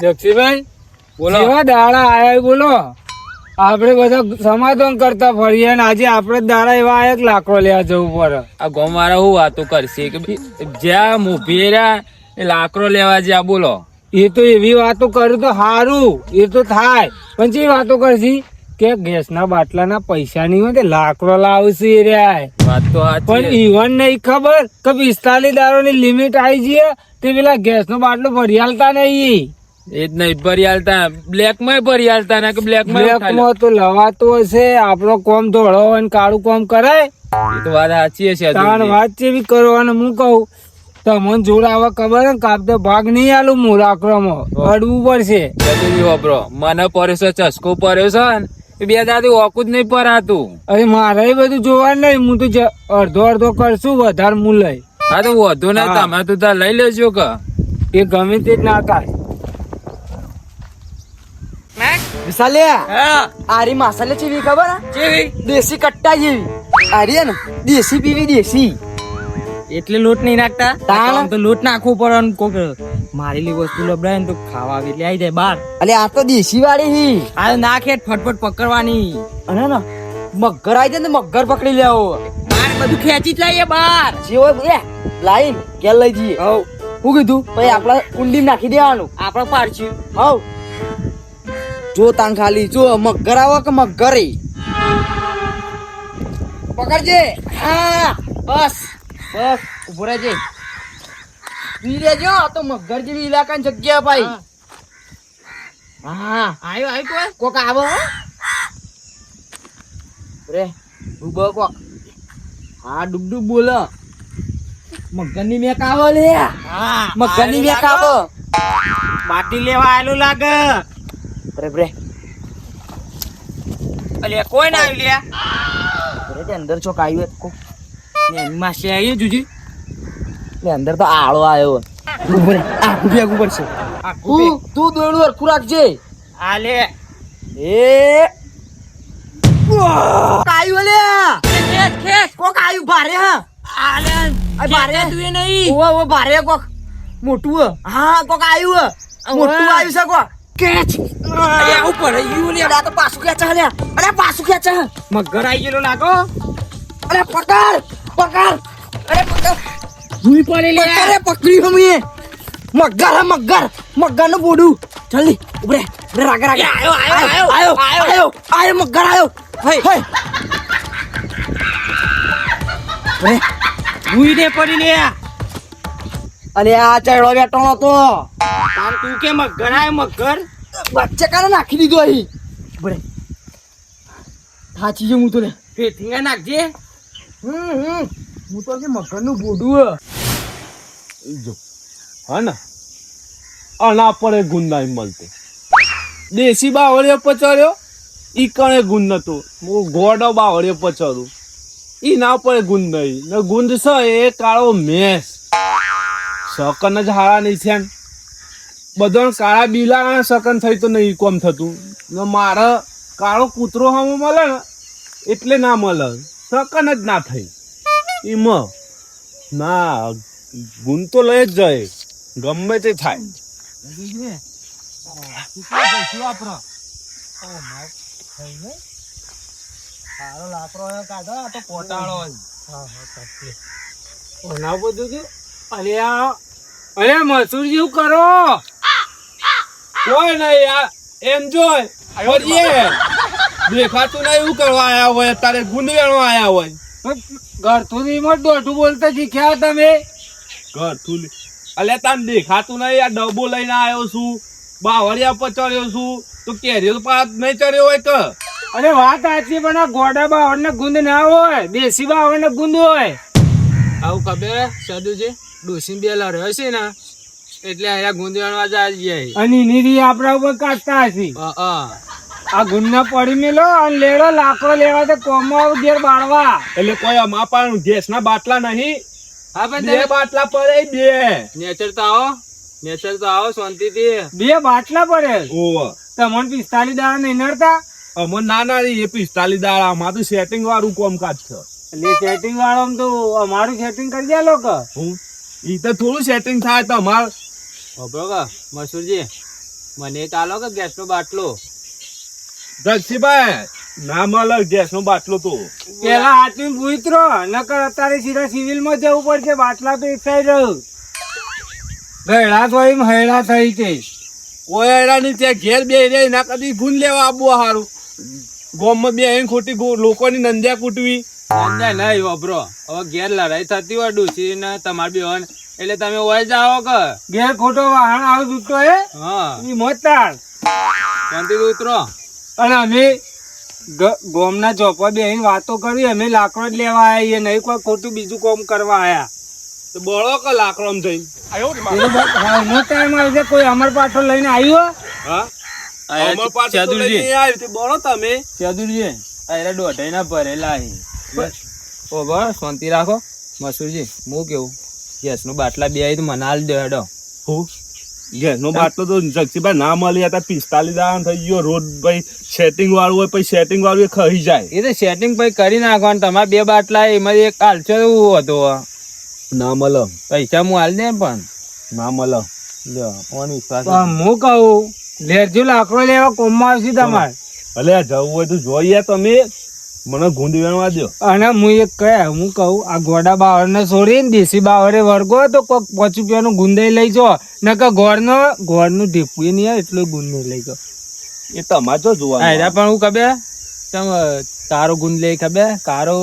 જક્ષીભાઈ બોલો. કેવા દાડા આયા બોલો. આપણે બધા સમાધાન કરતા ફરીએ ને આજે આપણે દાડા એવા આયા કે લાકડો લેવા જવું પડે. આ ગામ વાળા શું વાતો કરશે કે જ્યાં મોભી રહ્યા એ લાકડો લેવા જ્યાં બોલો. એ તો એવી વાતો કરું તો સારું, એ તો થાય, પણ જે વાતો કરશી કે ગેસના બાટલાના પૈસા નહીં હોય તે લાકડો લાવશે એ રહ્યા. વાત તો પણ સાચી. ઈવન નહીં ખબર કે 45 દારૂની લિમિટ આવી જઈએ તે પેલા ગેસનો બાટલો ભરી હાલતા નહીં. એ જ નહીં ભરી હાલતા, બ્લેક માં ભરી હાલતા ને કે બ્લેક બ્લેકમાં તો લવાતો હશે, આપણો કોમ ધોળો હોય ને કાળું કોમ કરાય. એ તો વાત સાચી છે. તાણ વાત જેવી કરવાનું હું કહું તમને જોડ આવા ખબર ને કાપતો ભાગ નહીં આલું હું લાકડામાં અડવું પડશે. મને પડ્યો છે, ચસ્કો પડ્યો છે ને એ બે દાદી ઓકું જ નહીં પરાતું. અરે મારે એ બધું જોવાનું નહીં, હું તો અડધો અડધો કરશું, વધારે હું લઈ. હા તો વધુ ને તમે તો તાર લઈ લેજો કે એ ગમે તે જ ના થાય. આરી મસાલે જેવી ખબર કેવી દેશી કટ્ટા જેવી આરી ને દેશી પીવી દેશી એટલે લોટ નહીં નાખતા તાણ. આમ તો લોટ નાખવું પડે ને કોક મારેલી વસ્તુ લબડાય ને તો ખાવા આવે એટલે આવી જાય બહાર. અલે આ તો દેશી વાળી હી આ નાખે ફટફટ પકડવાની અને ના મગર આવી જાય ને મગર પકડી લેવો બહાર બધું ખેંચી જ લાવીએ બહાર. જે હોય એ લાઈન કે લઈ જઈએ હું કીધું પછી આપડે કુંડી નાખી દેવાનું આપડે પાડશું. હવ જો તાન ખાલી જો મગર આવો કે મગર પકડજે. હા બસ બસ ઉભો રહેજે. પી લેજો આ તો મગર જેવી ઇલાકાની જગ્યા ભાઈ. હા આવ્યો આવ્યો કોક આવો રે ડૂબો કોક. હા ડૂબ ડૂબ બોલો મગરની મેક આવો લે. હા મગરની મેક આવો માટી લેવા આવેલું લાગે. રે રે અલે કોઈ ના આવ્યું લ્યા. રે તે અંદર ચોક આવ્યો કોક ને માસી આવી જુજી. ને અંદર તો આળો આવ્યો. ઉભો રે આ ઉભી આગુ પડશે. તું દોડું હરખું રાખજે. આ લે એ કાયું લે ખેંચ ખેંચ. કોક આયું ભારે હા આ લે આ ભારે તું એ નહીં. ઓવા ઓ ભારે કોક મોટું હા કોક આયું મોટું આયું છે કોક કેચ. અરે આવું પડે યુ લે. અરે આ તો પાછું ખેંચા લે. અરે પાછું ખેંચા. મગર આવી ગયેલો લાગો. અરે પકડ પકડ. અરે પકડ ભૂઈ પડે લે. અરે પકડી હમીએ મગર હે મગર મગર નું બોડું જલ્દી ઉભરે ઉભરે રાગે રાગે આયો, આયો, આયો આયો, આયો આયો મગર આયો હઈ હઈ ઉભરે ભૂઈ ને પડી લે. અલે આ ચડો બેટો તો તાર તું કે મગર આય મગર. બચ્ચે કાને નાખી દીધો અહીં ઉભરે થાચી જો હું તો લે ફેથીંગા નાખજે. હું તો કે મગર નું બોડું જો હા ને આના પડે ગુણ નહીં મળતો. દેશી બાવળીઓ પચાર્યો ઈ કણે ગુણ નતો. હું ગોડો બાવળીઓ પચારું ઈ ના પડે ગુણ નહીં ને ગુંદ છે એ કાળો મેસ શકન જ હારા નહીં છે. બધો કાળા બીલા શકન થઈ તો નહીં કોમ થતું ને મારે કાળો કૂતરો હમ મળે ને એટલે ના મળે શકન જ ના થઈ એમાં ના ગુણ તો લઈ જ જાય ગમે તે થાય. અરે મસૂર જેવું કરો. કોઈ નહીં યાર એન્જોય કરીએ. દેખાતું નહીં એવું કરવા આયા હોય તારે ગુંદ વેણવા આયા હોય. ઘર સુધી દોઢું બોલતા શીખ્યા તમે. ઘર તું અલે તાન દેખાતું નહીં આ ડબ્બો લઈને આવ્યો છું બાવળિયા પર ચડ્યો છું તો કેરીઓ પાત નહીં ચડ્યો હોય કે. અરે વાત સાચી પણ આ ગોડા બાવળ ને ગુંદ ના હોય, દેશી બાવળ ને ગુંદ હોય. આવું ખબર સદુજી ડોસી બે રહ્યો છે ને એટલે અહીંયા ગુંદવાણવા જાય. અને એની આપડા ઉપર કાઢતા હશે. આ ગુંદ ના પડી મેલો અને લેડો લાકડો લેવા તો કોમો ઘેર બાળવા. એટલે કોઈ અમાપાનું ગેસ ના બાટલા નહીં. હા પણ બે બાટલા પડે બે. નેચર તો આવો શાંતિથી. બે બાટલા પડે. ઓવ તમને 45 દાડા નહીં નડતા. અમર ના ના એ 45 દાડા માં તો સેટિંગ વાળું કામકાજ છે. એટલે સેટિંગ વાળો તો અમારું સેટિંગ કરી દે લોકો. ઈ તો થોડું સેટિંગ થાય તો અમાર મસૂરજી મને એક આલો કે ગેસનો બાટલો. જગસીભાઈ ના મળે ગેસ નો બાટલો તો પેલા હાથમાં પૂતરો નકર અત્યારે સીધા સિવિલ માં જવું પડશે. બાટલા તો એક સાઈડ રહ્યું ગયડા થોડી હૈડા થઈ છે. ઓયરાની ત્યાં ઘેર બે રે ના કદી ગુણ લેવા આપવું હારું. ગોમમાં બે ખોટી લોકોની નંદ્યા કૂટવી. ના નહીં વાપરો. હવે ઘેર લડાઈ થતી હોય ડોસી ને તમારે બી હોય એટલે તમે ઓય જાઓ કે. ઘેર ખોટો વાહન આવું દૂધતો હે હા ઈ મોતાર. શાંતિથી ઉતરો. અને અમે ગોમના ચોપા બેહીને વાતો કરી. અમે લાકડો જ લેવા આવીએ નહીં કોઈ ખોટું બીજું કામ કરવા આયા. તો બળો કે લાકડમ થઈ એનો ટાઈમ આવી છે કોઈ અમર પાછો લઈને આવ્યો. હા અમર પાછો તો લઈને આવ્યો તે બળો તમે ચતુરજી અરે દોઢાઈ ના ભરેલા ઓ બસ શાંતિ રાખો. મસૂરજી હું કેવું ગેસ નું બાટલા બે આવી તો મને હાલ દે હેડો. હું ગેસ નો બાટલો તો જગસીભાઈ ના મળી હતા 45,000 થઈ ગયો. રોજ ભાઈ સેટિંગ વાળું હોય પછી સેટિંગ વાળું એ ખાઈ જાય. એ તો સેટિંગ પછી કરી નાખવાનું. તમારે બે બાટલા એમાંથી એક હાલશો એવું હતો. ના મળે પૈસા હું હાલ દે પણ ના મળે. લ્યો ઓન વિશ્વાસ પણ હું કહું લેરજો લાકડો લેવા કોમમાં આવશે તમારે. અલે જવું હોય તો જોઈએ તમે મને ગુંદ વેણવા દો. અને હું એક કહે હું કહું આ ગોડા બાવર ને છોડીને દેશી બાવરે વર્ગો તો કોક 5 રૂપિયાનું ગુંદાઈ લઈ જો નકર ગોળનું ઢીપું નહીં આવે એટલું ગુંદ નહીં લઈ જો. એ તમારે તો જોવાનું. આયરા પણ હું ખબર તમે કારો ગુંદ લઈ ખબર કારો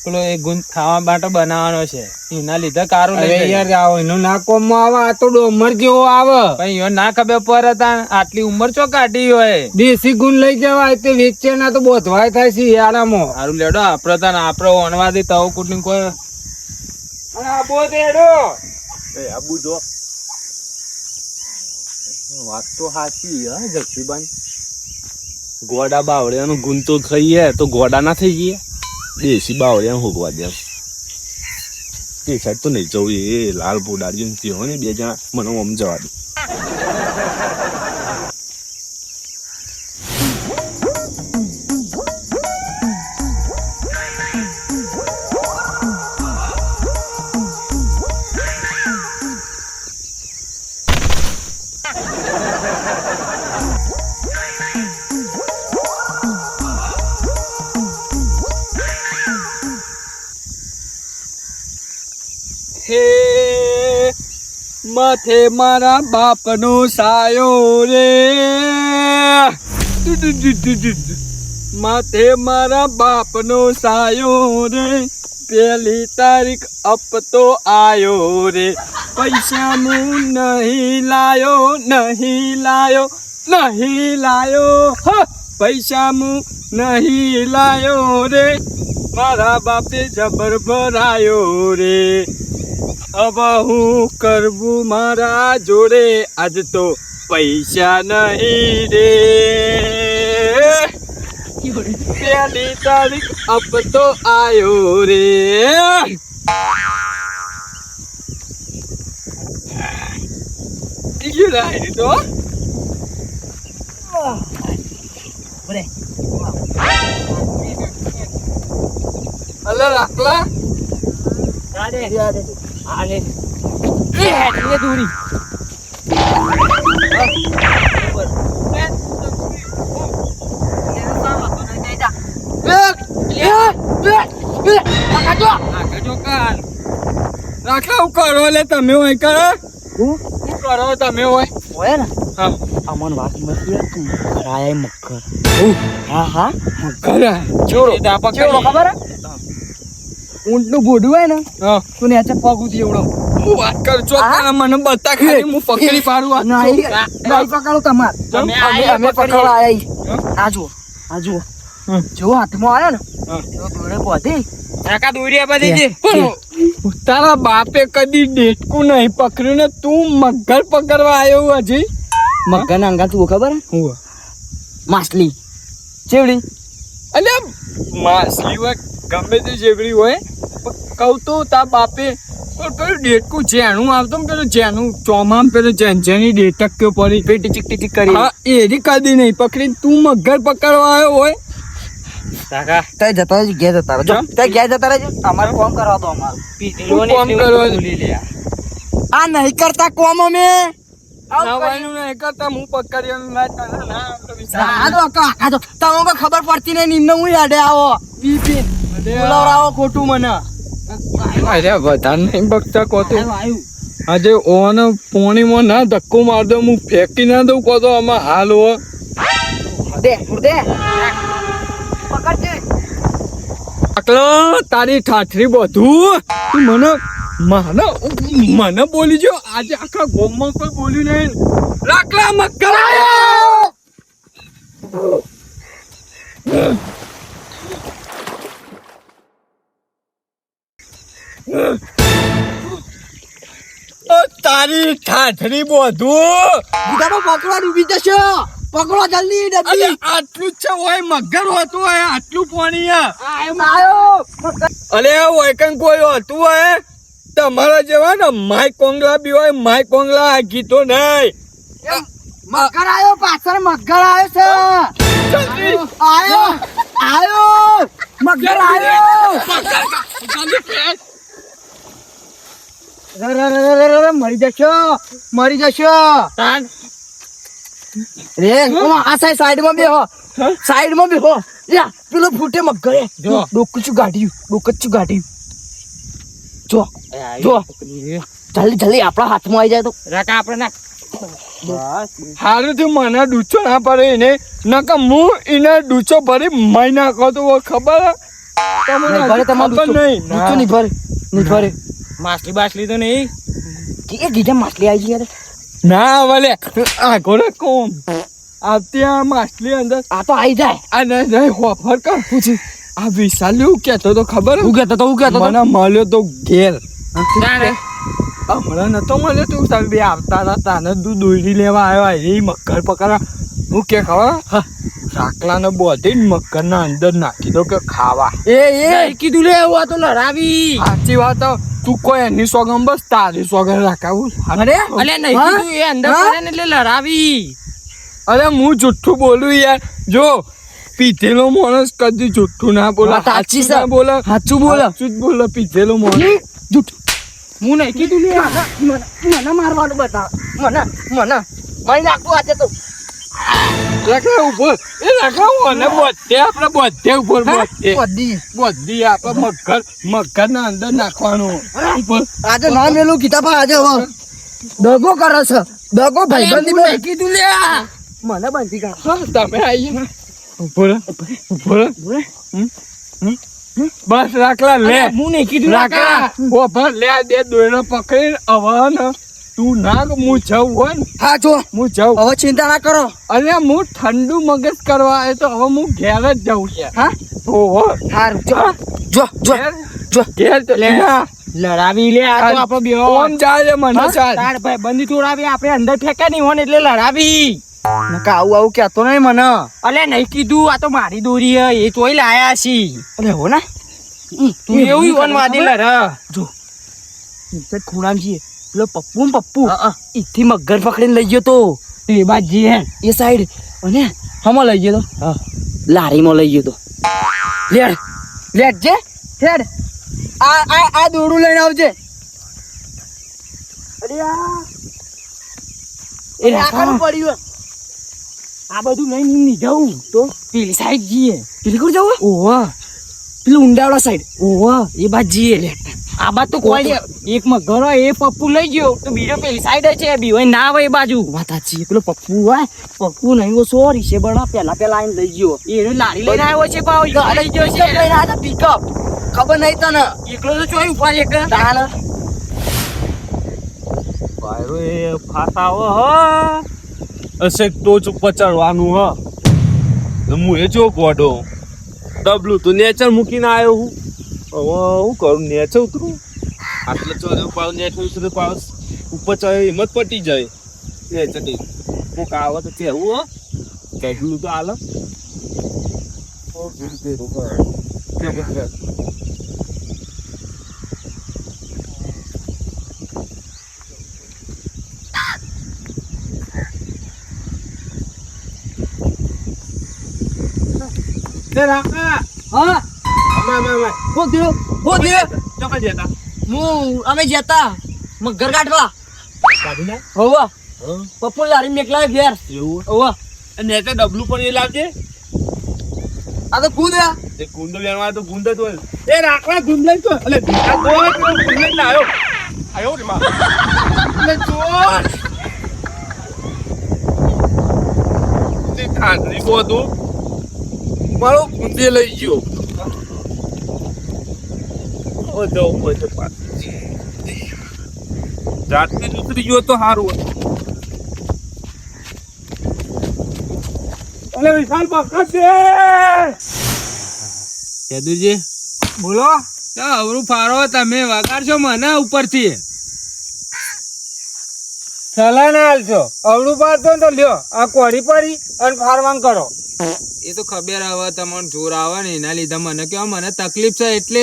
પેલો એ ગુંદ ખાવા માટે બનાવવાનો છે એના લીધે કારો લઈ અરે જાય. યાર આવો એનો ના કોમમાં આવે આ તો ડોમર જેવો આવે. પણ યો ના ખબર પર હતા આટલી ઉંમર ચો કાઢી હોય. દેશી ગુણ લઈ જવાય તે વેચે ના તો બોધવાય થાય છે યારામાં. સારું લેડો આપડે તને આપડે ઓણવા દે તવ કુટુંબ કોઈ અને આ બોધેડો એ આબુ જો વાત તો સાચી હા જગસીબાન. ગોડા બાવળિયાનું ગુણ તો ખાઈએ તો ગોડા ના થઈ ગયા. દેશી બાવળિયા હોગવા દે તે સાઈડ તો નહીં જવું. એ લાલ પોડાડ્યું ત્યો ને બે જણા મને આમ જવા દે. હે માથે મારા બાપનો સાયો રે માથે મારા બાપનો સાયો રે પેલી તારીખ અપતો આયો રે પૈસા હું નહીં લાયો પૈસા હું નહીં લાયો રે મારા બાપે જબર ભરાયો રે હવે હું કરવું મારા જોડે આજ તો પૈસા નહીં રે પેલી તારીખ અબ તો આયો રે તો અલે રાખલા રાખલા કરો લે તમે હોય કરો કરો તમે હોય ને હા અમન વાત મતી રાય મક્કર હા હા કરે ચોરો દાપા કેવો ખબર ઊંટ નું ગોડું હોય ને હા તું ને પગ ઉતી એવડો હું વાત કર છો મને બતા ખાલી હું પકડી પાડું આ નહીં પકડો તમાર અમે પકડવા આયા આ જુઓ જો હાથમાં આવ્યો ને તો દોડે પહોંચી કાકા દોરિયા બધી તારા બાપે કદી ડેટકું નહીં પકડ્યું ને તું મગર પકડવા આવ્યો હજી મગર ના અંગા તું ખબર હું માછલી ચેવડી અલ્યા માછલી હોય ગમે તે જેવડી હોય કહું તો તાર બાપે પેલું ડેટકું જેણું આવતું ને પેલું જેનું ચોમામ પેલું જેની ડેટક કે પડી પેટી ચીક ટીક કરી હા એરી કદી નહીં પકડી તું મગર પકડવા આવ્યો હોય કાકા તે જતા રહેજો ઘેર જતા રહેજો તે ઘેર જતા રહેજો અમારે કોમ કરવા દો અમારું કોમ કરવા આ નહીં કરતા કોમ અમે નવાનું નહીં કરતા હું પકડ્યો ના તને ના તો વિચાર આ તો કાકા તો તમને ખબર પડતી નહીં નિમ્ન હું યાડે આવો બી બોલાવો ખોટું મને અરે વધારે નહીં બકતા કોતો આવ્યું આજે ઓનો પોણીમાં ના ધક્કો માર દો હું ફેંકી ના દઉં કોતો આમાં હાલ હો દે પકડજે આકલા તારી ઠાઠરી બધું તું મને બોલી જો આજે આખા ગોમમાં કોઈ બોલ્યું નહીં લાકલા મકરાયો તારી ઠાઠરી બધું ગુદામાં પકડવા ડૂબી જશો પકડો જલ્દી અરે ડબ્બી આટલું જ છે ઓય મગર હોતું હોય આટલું પાણી આયો અલે ઓયકન કોઈ હોતું હોય તમારા જેવા ને માય કોંગલા બી હોય માય કોંગલા આ ગીતો નહીં મગર આયો પાછળ મગર આયો છે જલ્દી આયો મગર આયો મરી જશો રે આ સાઈડ માં બેહો યા પેલો ફૂટે મગર ડોકચું ગાઢ્યું જો જલ્દી આપણા હાથમાં આવી જાય તો રાકા આપણે ના હારું થી મને ડૂચો ના પડે એને નકા હું એને ડૂચો ભરી મહી નાખો તો ખબર નહીં ભરે તમારું ડૂચો નહીં ભરે માછલી બાછલી તો નહીં એ ગીજા માછલી આવી ગઈ યાર ના વલે આ ઘોડે કોમ આવતી આ માછલી અંદર આ તો આવી જાય આ નહીં હોફર કર પૂછી આ વિશાલ્યું કેતો તો ખબર હું કહેતો મને મળ્યો તો ઘેર હમણાં નતો મળ્યો તું તમે બે આવતા હતા તાને તું દોરી લેવા આવ્યો એ મગર પકડા હું કે ખબર રાખલાને બોધી મગર ના અંદર નાખી દો કે ખાવા એ કીધું લે એવું તો લડાવી સાચી વાત તું કોઈ એની સોગમ બસ તારી સોગમ રાખાવું અરે અલે નહીં કીધું એ અંદર પડે ને એટલે લડાવી અરે હું જુઠ્ઠું બોલું યાર જો પીધેલો માણસ કદી જુઠ્ઠું ના બોલે વાત સાચી છે. ના બોલે સાચું બોલે. સાચું જ બોલે પીધેલો માણસ હું નહીં કીધું લે મને મારવાનું બતાવ મને મારી નાખવું આજે તો રાખલા ઉભો એ રાખલા મને બધે આપણે બધે ઉપર બધી બધી આપણે મગર ના અંદર નાખવાનું ઉપર આજે ના મેલું કીધા આજે હવે દગો કરે છે દગો ભાઈબંધી નહીં કીધું લે મને બંધી કર તમે આવીએ ઉપર બસ રાખલા લે હું નહીં કીધું રાખલા ઓભર લે દે દોયડો પકડીને હવે ને તું ના હું જાઉં હોય ને હા જો હું જાઉં હવે ચિંતા ના કરો અરે હું ઠંડુ મગજ કરવા આવ્યો તો હવે હું ઘેર જ જાઉં છે હા ઓહો સારું જો ઘેર તો લે લડાવી લે આ તો આપણો બેહો કોણ જાય મને ચાલ તાર ભાઈ બંધી તોડાવી આપણે અંદર ફેંકા નહીં હોય ને એટલે લડાવી નકા આવું કેતો નહીં મને અલે નહીં કીધું આ તો મારી દોરી હે એ તોય લાયા છી અરે હો ને તું એવું વન વાદી લડ જો ખૂણામ છીએ પેલો પપ્પુ ઈથી મગર પકડીને લઈ ગયો તો એ બાજી હે એ સાઈડ અને હમો લઈ ગયો તો લારીમાં લઈ ગયો તો લેડ જે હેડ આ દોડું લઈને આવજે અરે એ રાખવાનું પડ્યું આ બધું લઈને નહીં જવું તો પેલી સાઈડ જઈએ પેલી કોણ જવું ઓવા પેલું ઊંડાવાળા સાઈડ ઓવા એ બાદ જઈએ આ બાદ તો કોઈ એક મગર હોય એ પપ્પુ લઈ ગયો તો બીજો પેલી સાઈડ છે બી હોય ના હોય એ બાજુ વાત સાચી પેલો પપ્પુ હોય પપ્પુ નહીં ઓ સોરી છે બડા પેલા આવીને લઈ ગયો એ લારી લઈને આવ્યો છે પાવ લઈ ગયો છે લઈને આવ્યા પિકઅપ ખબર નહીં તને એકલો તો ચોઈ ઉપર એક તાણ વાયરો એ ફાટાવો હ અસેક તો ચૂપ ચડવાનું હ હું એ જો ગોડો ડબલું તો નેચર મૂકીને આવ્યો હું હવે હું કરું નેચર ઉતરું આટલે ચોર્યો પાવ નેચર ઉતરે પાવ ઉપર ચડે હિંમત પટી જાય નેચર કોક આવે તો કેવું હો કેટલું તો હાલ હા અમે જતા મગર કાઢવા હોવા પપ્પુ લારી મેકલા ઘેર એવું ઓવા અને ને તો ડબલું પણ એ લાવજે આ તો કૂદ એ ગુંદો લેવા તો ગુંદો તો એ રાખવા ગુંદ લઈ તો એટલે ભીખા તો ગુંદ લઈને આવ્યો આયો રે માં એટલે ચોર તે ખાંડરી બોધું મારો ગુંદે લઈ ગયો ઓ જો પછી પાછી રાતને ઉતરી ગયો તો સારું હતું અલે વિશાલ પકડ દે યાદુજી બોલો અવરું ફારો તમે વગાડશો મને ઉપરથી સલાહ ના હાલશો અવળું પાડતો ને તો લ્યો આ કોરી પડી અને ફારવાન કરો એ તો ખબર આવે તમને જોર આવે ને એના લીધે મને કેવા મને તકલીફ છે એટલે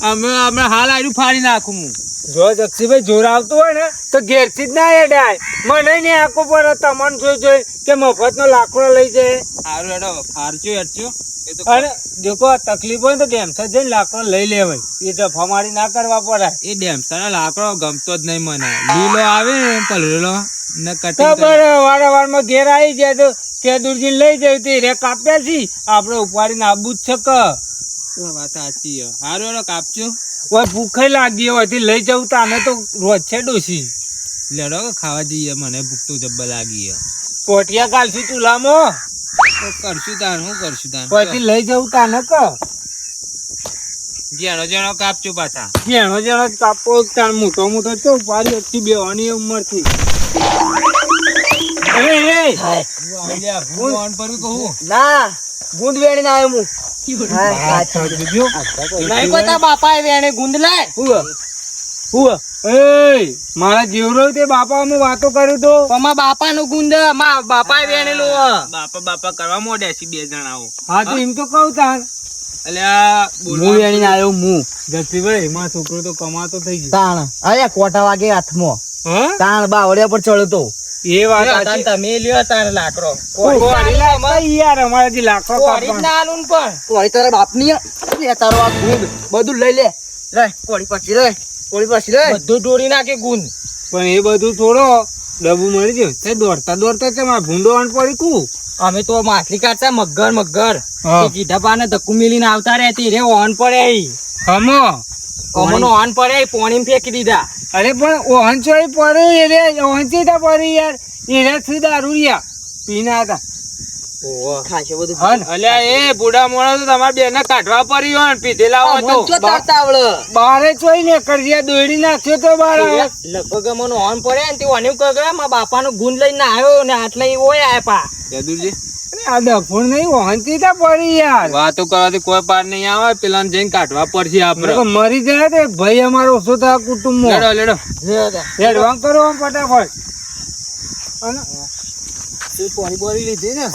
અમે હાલ આડું ફાડી નાખું હું જો જક્ષીભાઈ જોર આવતું હોય ને તો ઘેરથી જ ના એડાય મને નહીં આખો પર તમને જોઈ કે મફત નો લાકડો લઈ જાય સારું એડો ફારજો હેડજો અને દેખો તકલીફ હોય તો ડેમસા જઈને લાકડો લઈ લેવાય એ જફા મારી ના કરવા પડે એ ડેમસા નો લાકડો ગમતો જ નહીં મને લીલો આવે ને પલળેલો ને કટિંગ વારંવાર માં ઘેર આવી જાય તો તે દૂરજી લઈ જાય તો રે કાપ્યા છી આપડે ઉપાડીને આબુ જ છે કે વાત સાચી સારું એડો કાપજો ઓય ભૂખે લાગી હોય લઈ જવું તાને તો રોજ છે ડોસી લેડો ખાવા જઈએ મને ભૂખ તો જબ્બર લાગી પોટિયા કાલથી ચૂલામાં કરશું તાન હું કરશું તાન પછી લઈ જવું તાને ક જેણો કાપજો પાછા જેણો કાપો તાન મોટો ચો પાડી હતી બેવાની ઉંમર થી ના ગુંદ વેણીને આવ્યો હું નહીં કોઈ બાપા વેણે ગુંદ લાય મારા જેવરો તે બાપા અમે વાતો કર્યું તો તમારા બાપા નું ગુંદ મા બાપા વેણેલું બાપા કરવા મોડે છે બે જણાઓ હા તો એમ તો કહું તાર અલ્યા હું વેણીને આવ્યો હું જતીભાઈ એમાં છોકરો તો કમાતો થઈ ગયો તાણ અરે કોટા વાગે હાથમાં હા તાણ બાવળિયા પર ચડતો એ વાત સાચી તમે લ્યો તાર લાકડો યાર અમારે જે લાકડો નાનું પણ કોળી તારા બાપની લે તારો આ ગુંદ બધું લઈ લે કોળી પાછી રે બધું દોરી નાખે ગુંદ પણ એ બધું થોડો ડબ્બુ મળી ગયો તે દોડતા છે મારા ભૂંડો અન પડી કુ અમે તો માછલી કાઢતા મગર હા. એ કીધા પાને ધક્કુ મિલીને આવતા રહેતી રે ઓન પડે હમો અમનો ઓન પડે પોણી ફેંકી દીધા અરે પણ ઓહન ચોરી પડે એ રે ઓહન ચીતા પડી યાર એને થી દારૂ રહ્યા પીના હતા ખાશે બધું અલ્યા એ બુડા મોણા તો તમારે બેને કાઢવા પડી હોય ને પીધેલા હોય તો બારે ચોઈ ને કરજિયા દોડી નાખ્યો તો બાર લગભગ અમનો ઓન પડે ને તે ઓને કહે મારા બાપાનો ગુંદ લઈને આવ્યો ને આટલે ઓય આયા પા યાદુજી આ ડફોડ નહીં ઓહન ચીતા પડી યાર વાતો કરવાથી કોઈ પાર નહીં આવે પેલા જઈને કાઢવા પડશે આપણે મરી જાય તો ભાઈ અમારો ઓછો થયા કુટુંબ લેડો હેડવાંગ કરો આમ ફટાફટ અને પાણી બોરી લીધી ને